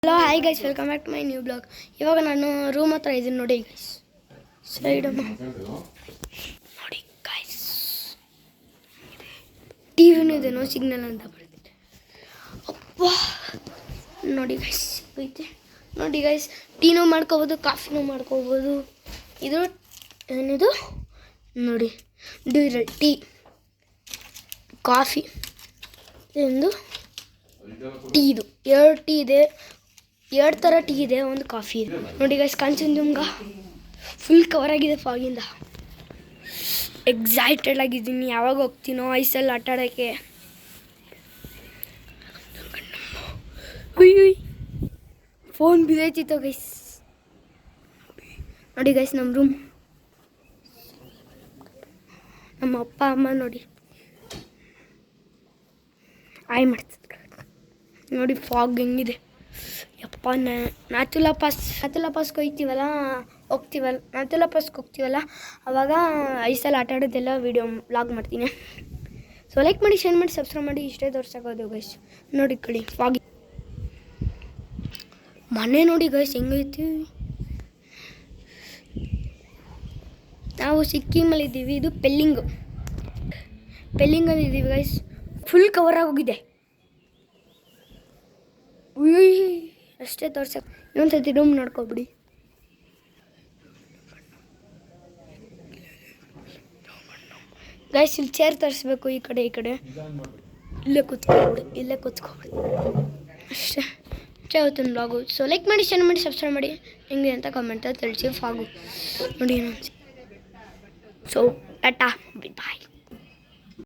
Hello hi guys, welcome back to my new blog. ಇವಾಗ ನಾನು room ಹತ್ರ ಇದ್ದೀನಿ ನೋಡಿ ಗೈಸ್. ಸೈಡ್ ನೋಡಿ ಗೈಸ್, ಟಿವಿನೂ ಇದೆ, ನೋ ಸಿಗ್ನಲ್ ಅಂತ ಬರ್ತಿದೆ. ಅಪ್ಪ ನೋಡಿ ಗೈಸ್, ಐತೆ ನೋಡಿ ಗೈಸ್. ಟೀನೂ ಮಾಡ್ಕೋಬೋದು, ಕಾಫಿನೂ ಮಾಡ್ಕೋಬೋದು. ಇದು ಏನಿದು ನೋಡಿ, ಡ್ಯೂರಲ್ ಟೀ, ಕಾಫಿ, ಒಂದು ಟೀ. ಇದು ಎರಡು ಟೀ ಇದೆ, ಎರಡು ಥರ ಟೀ ಇದೆ, ಒಂದು ಕಾಫಿ ಇದೆ ನೋಡಿ ಗೈಸ್. ಕಾಂಚನಜುಂಗ ಫುಲ್ ಕವರ್ ಆಗಿದೆ ಫಾಗಿಂದ. ಎಕ್ಸೈಟೆಡ್ ಆಗಿದ್ದೀನಿ, ಯಾವಾಗ ಹೋಗ್ತೀನೋ ಐಸಲ್ಲಿ ಆಟ ಆಡೋಕ್ಕೆ. ಹುಯ್ ಫೋನ್ ಬಿದ್ದೈತಿತ್ತು ಗೈಸ್. ನೋಡಿ ಗೈಸ್, ನಮ್ಮ ರೂಮ್, ನಮ್ಮ ಅಪ್ಪ ಅಮ್ಮ ನೋಡಿ ಆಯ್ ಮಾಡ್ತಿದ್ರು ನೋಡಿ. ಫಾಗ್ ಹೆಂಗಿದೆ ಯಪ್ಪ. ನ್ಯಾಚುಲಾ ಪಾಸ್ಗೆ ಹೋಗ್ತೀವಲ್ಲ ಆವಾಗ ಐಸಲ್ಲಿ ಆಟ ಆಡೋದೆಲ್ಲ ವೀಡಿಯೋ ವ್ಲಾಗ್ ಮಾಡ್ತೀನಿ. ಸೊ ಲೈಕ್ ಮಾಡಿ, ಶೇರ್ ಮಾಡಿ, ಸಬ್ಸ್ಕ್ರೈಬ್ ಮಾಡಿ. ಇಷ್ಟೇ ತೋರ್ಸೋದು ಗೈಸ್. ನೋಡಿ ಕಡೆ ಫಾಗ್ ಮನೆ ನೋಡಿ ಗೈಸ್ ಹೆಂಗೈತಿ. ನಾವು ಸಿಕ್ಕಿಮಲ್ಲಿದ್ದೀವಿ, ಇದು ಪೆಲ್ಲಿಂಗಲ್ಲಿ ಇದ್ದೀವಿ ಗೈಸ್. ಫುಲ್ ಕವರ್ ಆಗೋಗಿದೆ. ಅಷ್ಟೇ ತೋರ್ಸಕ್ಕೆ. ಇನ್ನೊಂದ್ಸತಿ ರೂಮ್ ನೋಡ್ಕೊಬಿಡಿ ಗೈಸ್. ಇಲ್ಲಿ ಚೇರ್ ತರಿಸ್ಬೇಕು, ಈ ಕಡೆ ಇಲ್ಲೇ ಕೂತ್ಕೊಬಿಡಿ ಅಷ್ಟೇ. ಅವತ್ತಿನ ಬ್ಲಾಗು. ಸೊ ಲೈಕ್ ಮಾಡಿ, ಶೇರ್ ಮಾಡಿ, ಸಬ್ಸ್ಕ್ರೈಬ್ ಮಾಡಿ. ಹೆಂಗೆ ಅಂತ ಕಮೆಂಟ್ ತಿಳಿಸಿ. ಫಾಗು ನೋಡಿ. ಸೊ ಟಾಟಾ, ಬಾಯ್.